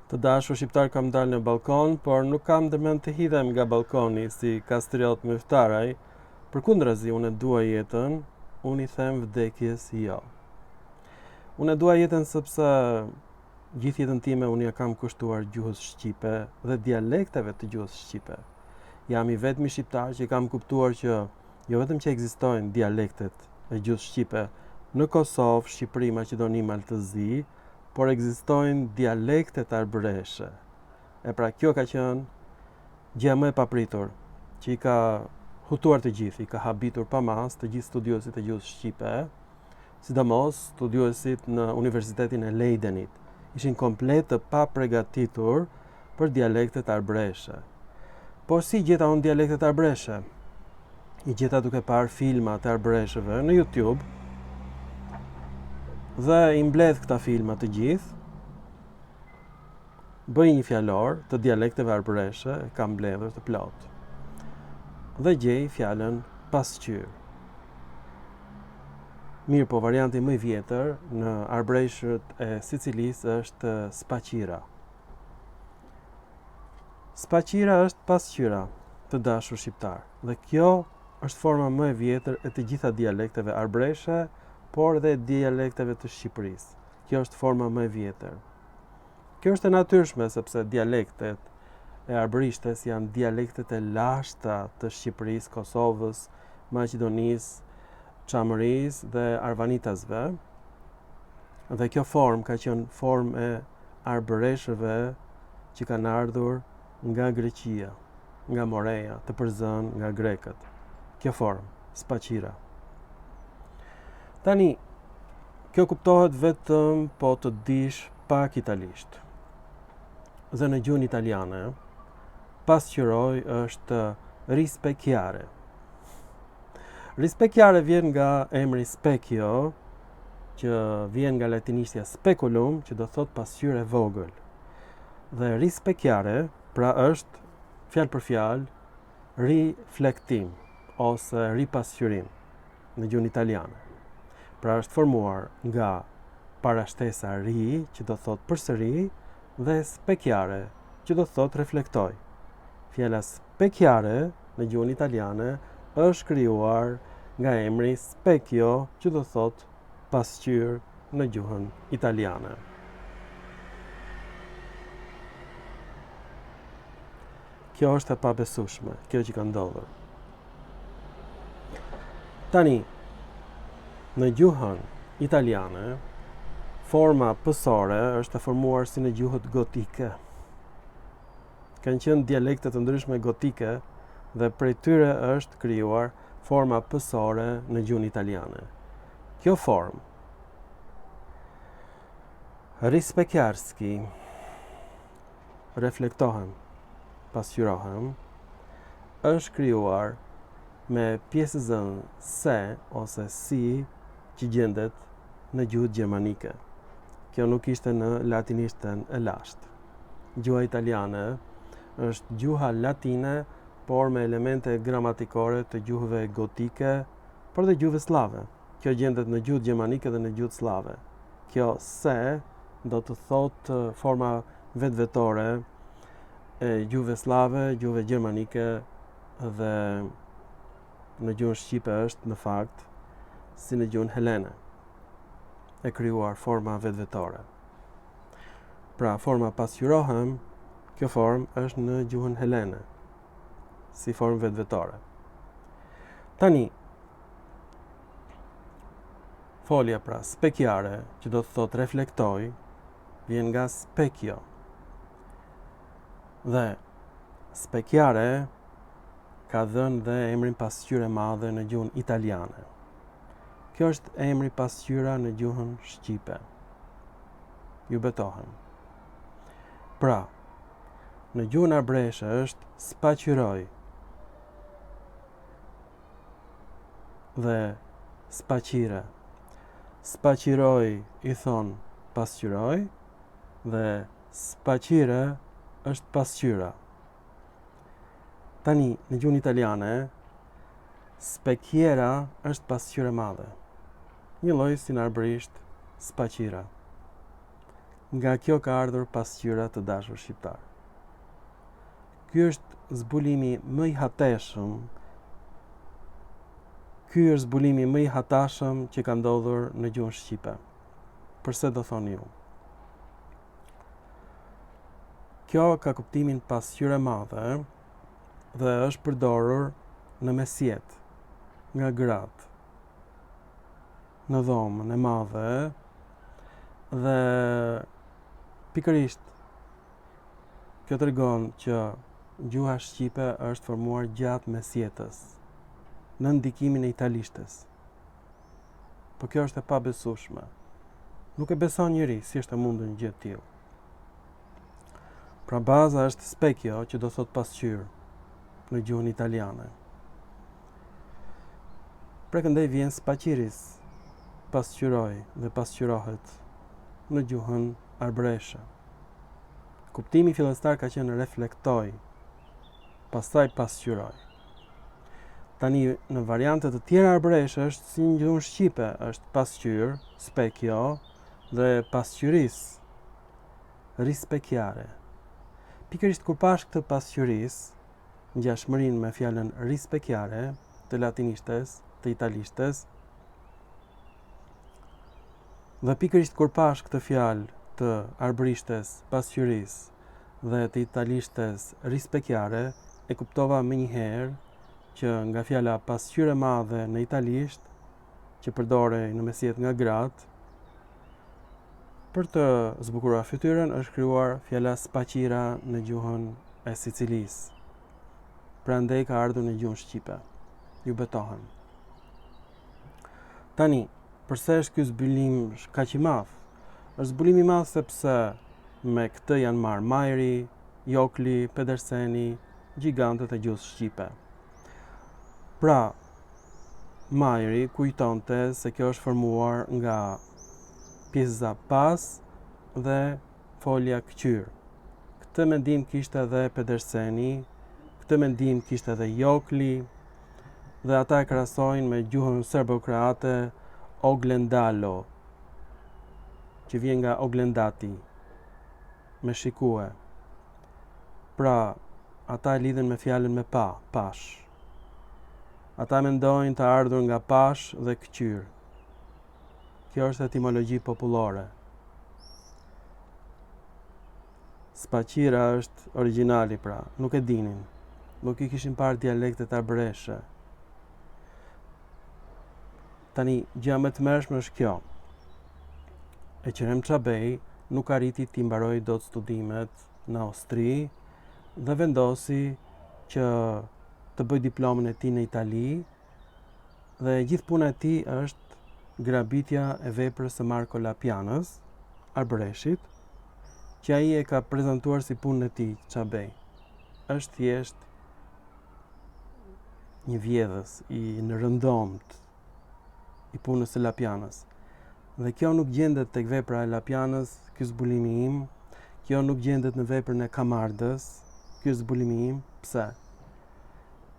Të dashur shqiptar, kam dalë në balkon, por nuk kam ndërmend të hidhem nga balkoni si kastriot mëftaraj. Përkundrazi, unë e dua jetën, unë i them vdekjes jo. Unë e dua jetën sepse gjithë jetën time unë ja kam kushtuar gjuhës shqipe dhe dialekteve të gjuhës shqipe. Jam i vetmi shqiptar që kam kuptuar që jo vetëm që ekzistojnë dialektet e gjuhës shqipe në Kosovë, Shqipëri, Maqedoni, Maltëzi, por ekzistojnë dialektet arbëreshe. E pra kjo ka qenë gjë më e papritur që i ka hutuar të gjithë, i ka habitur pa mas të gjithë studiuesit e gjuhës shqipe, sidomos studiuesit në Universitetin e Leidenit. Ishin komplet të papregatitur për dialektet arbëreshe. Por si gjeta unë dialektet arbëreshe? I gjeta duke parë filma të arbëresheve në YouTube, dhe i mbledh këta filma të gjithë, bëj një fjalor të dialekteve arbëreshe, kam mbledhur të plot. Dhe gjej fjalën pasqyr. Mirë, po varianti më i vjetër në arbëreshët e Sicilisë është spaqira. Spaqira është pasqyra, të dashur shqiptar. Dhe kjo është forma më e vjetër e të gjitha dialekteve arbëreshe, por dhe dialekteve të Shqipërisë. Kjo është forma më e vjetër. Kjo është e natyrshme sepse dialektet e arbërishtes janë dialektet e lashta të Shqipërisë, Kosovës, Maqedonisë, Çamërisë dhe Arvanitasve. Dhe kjo formë ka qenë formë e arbëreshëve që kanë ardhur nga Greqia, nga Moreja, të përzënë nga grekët. Kjo formë, spaqira. Tani, kjo kuptohet vetëm po të dish pak italisht. Dhe në gjuhën italiane, pasqyroj është rispecchiare. Rispecchiare vjen nga emri specchio, që vjen nga latinishtja speculum, që do thot pasqyrë e vogël. Dhe rispecchiare, pra është fjalë për fjalë, riflektim ose ripasqyrim në gjuhën italiane. Pra është formuar nga parashtesa ri, që do thot përsëri, dhe specchiare, që do thot reflektoj. Fjala specchiare në gjuhën italiane është krijuar nga emri specchio, që do thot pasqyrë në gjuhën italiane. Kjo është e pabesueshme, kjo që ka ndodhur. Tani, në gjuhën italiane, forma pësore është e formuar si në gjuhët gotike. Kanë qenë dialekte të ndryshme gotike dhe prej tyre është krijuar forma pësore në gjuhën italiane. Kjo formë, rispecchiarski, reflektohem, pasqyrohem, është krijuar me pjesëzën se ose si që gjendet në gjuhët gjermanike. Kjo nuk ishte në latinishtën e lashtë. Gjuha italiane është gjuha latine, por me elemente gramatikore të gjuhëve gotike, por dhe gjuhëve slave. Kjo gjendet në gjuhët gjermanike dhe në gjuhët slave. Kjo se do të thotë forma vetvetore e gjuhëve slave, gjuhëve gjermanike dhe në gjuhën shqipe është në fakt si në gjuhën helene, e krijuar forma vetvetore. Pra, forma pasqyrohem, kjo formë është në gjuhën helene, si formë vetvetore. Tani, folja pra specchiare, që do të thot reflektoj, vjen nga specchio. Dhe specchiare ka dhënë dhe emrin pasqyrë e madhe në gjuhën italiane. Kjo është emri pasqyra në gjuhën shqipe. Ju betohem. Pra, në gjuhën arbëreshe është spaqyroj dhe spaqire. Spaqyroj i thon pasqyroj dhe spaqire është pasqyra. Tani, në gjuhën italiane, specchiera është pasqyrë e madhe. Një lloj si në arbërisht spaqira. Nga kjo ka ardhur pasqyra të dashur shqiptar. Ky është zbulimi më i hateshëm. Ky është zbulimi më i hatashëm që ka ndodhur në gjuhën shqipe. Përse do thoni ju? Kjo ka kuptimin pasqyrë e madhe dhe është përdorur në mesjet, nga gratë, në dhomën e madhe dhe pikërisht kjo tregon që gjuha shqipe është formuar gjatë mesjetës, në ndikimin e italishtes. Po kjo është e pabesueshme. Nuk e beson njëri si është e mundur një gjë e tillë. Pra baza është specchio, që do thot pasqyrë në gjuhën italiane. Prekëndej vjen spaqiris, pasqyroj dhe pasqyrohet në gjuhën arbëreshe. Kuptimi fillestar ka qenë reflektoj, pastaj pasqyroj. Tani në variante të tjera arbëreshe është si në gjuhën shqipe, është pasqyr, specchio dhe pasqyris, rispecchiare. Pikërisht kur pash këtë pasqyris, ngjashmërinë me fjalën rispecchiare të latinishtes, të italishtes, dhe pikërisht kur pash këtë fjalë të arbërishtes, pasqyris dhe të italishtes rispecchiare, e kuptova më njëherë që nga fjala pasqyrë e madhe në italisht, që përdorej në mesjet nga gratë, për të zbukuruar fytyrën është krijuar fjala spaqira në gjuhën e Sicilisë. Prandaj ka ardhur në gjuhën shqipe. Ju betohem. Tani, përse është ky zbulim kaq i madh? Është zbulim i madh sepse me këtë janë marrë Majri, Jokli, Pederseni, gjigantët e gjuhës shqipe. Pra, Majri kujtonte se kjo është formuar nga pjesa pas dhe folja këqyr. Këtë mendim kishte edhe Pederseni, këtë mendim kishte edhe Jokli, dhe ata e krahasojnë me gjuhën serbo-kroate oglendalo, që vjen nga oglendati, me shikue. Pra, ata e lidhen me fjalën me pa, pash. Ata mendojnë të ardhur nga pash dhe këqyr. Kjo është etimologji popullore. Spaqira është origjinali, pra, nuk e dinin. Nuk i kishin parë dialektet arbëreshe. Tani, gjëja më të mërshme është kjo. Eqerem Çabej nuk arriti t'i mbaroi dot studimet në Austri dhe vendosi që të bëj diplomën e tij në Itali, dhe gjithë puna e tij është grabitja e veprës së Marco Lapianës, arbëreshit, që ai e ka prezantuar si punën e tij, Çabej. Është thjesht një vjedhës i në rëndomt i punës së Lapianës. Dhe kjo nuk gjendet tek vepra e Lapianës, ky zbulimi im, kjo nuk gjendet në veprën e Kamardës, ky zbulimi im. Pse?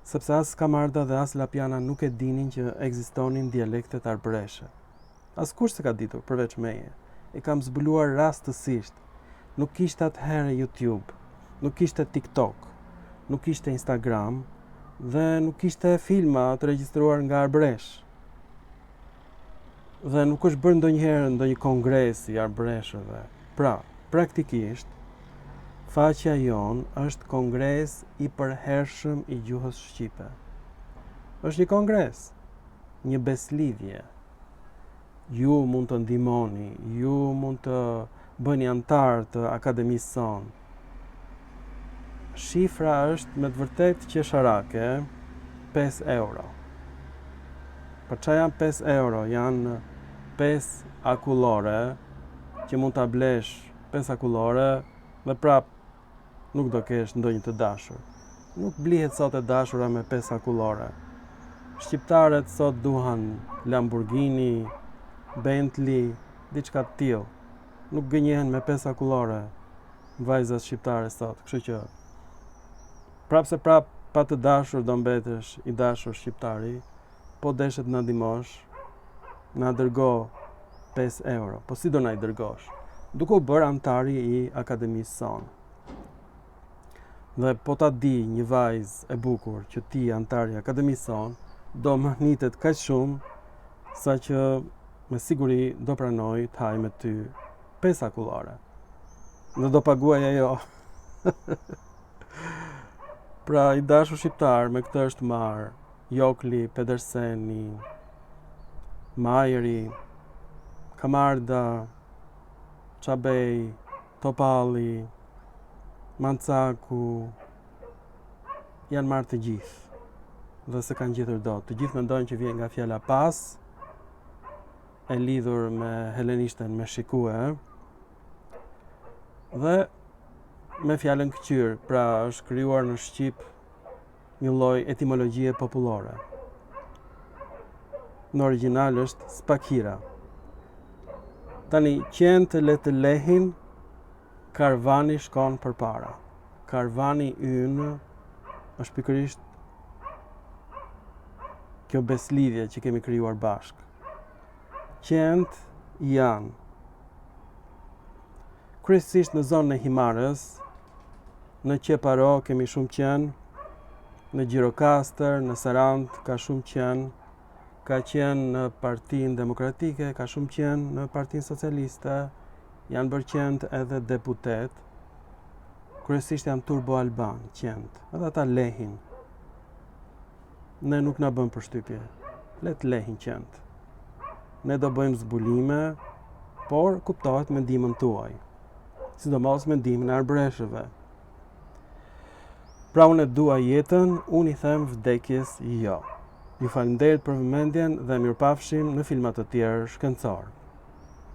Sepse as Kamarda dhe as Lapiana nuk e dinin që ekzistonin dialektet arbëreshe. Askush s'e ka ditur përveç meje. E kam zbuluar rastësisht. Nuk kishte atëherë YouTube, nuk kishte TikTok, nuk kishte Instagram dhe nuk kishte filma të regjistruar nga arbëresh. Dhe nuk është bërë ndonjëherë ndonjë kongres i arbëreshëve. Pra, praktikisht, faqja jon është kongres i përhershëm i gjuhës shqipe. Është një kongres, një beslidhje. Ju mund të ndihmoni, ju mund të bëni antar të akademisë sonë. Shifra është me të vërtet qesharake, 5 euro. Për çfarë janë 5 euro? Janë 5 akullore, që mund ta blesh 5 akullore dhe prap nuk do kesh ndonjë të dashur. Nuk blihet sot e dashura me 5 akullore. Shqiptarët sot duhan Lamborghini, Bentley, diçka të tillë. Nuk gënjehen me 5 akullore vajzat shqiptare sot, kështu që prapse prap pa të dashur do mbetesh i dashur shqiptari, po deshet na ndihmosh, na dërgo 5 euro. Po si do na i dërgosh? duke u bërë antari I akademisë sonë. Dhe po ta di një vajzë e bukur që ti antari akademisë sonë, do më hnitet kaq shumë sa që me siguri do pranoj të haj me ty pesa kullore. Dhe do paguaj ajo. Pra I dashur shqiptar me këtë është marrë Jokli, Pederseni, Majeri, Kamarda, Çabej, Topalli, Mancaku, janë marrë të gjithë. Dhe se kanë gjetur dot. Të gjithë mendojnë që vjen nga fjala pas, e lidhur me helenishten me shikue, dhe me fjalën këqyr, pra është krijuar në shqip një lloj etimologjie popullore. Në origjinal është spakira. Tani qenë të le të lehin, karvani shkon përpara. Karvani ynë është pikërisht kjo beslidhje që kemi krijuar bashk. Qent janë kryesisht në zonën e Himarës, në Qeparo kemi shumë qen, në Gjirokastër, në Sarand ka shumë qen, ka qenë në Partinë Demokratike, ka shumë qenë në Partinë Socialiste, janë bërë qenë edhe deputet, kryesisht janë turbo-alban, qenë, edhe ata lehin. Ne nuk na bën përshtypje, le të lehin qenë. Ne do bëjmë zbulime, por kuptohet me ndihmën tuaj, sidomos me ndihmën e arbreshëve. Pra unë dua jetën, unë I them vdekjes jo. Ju falenderoj për vëmendjen dhe mirupafshim në filma të tjerë shkencor.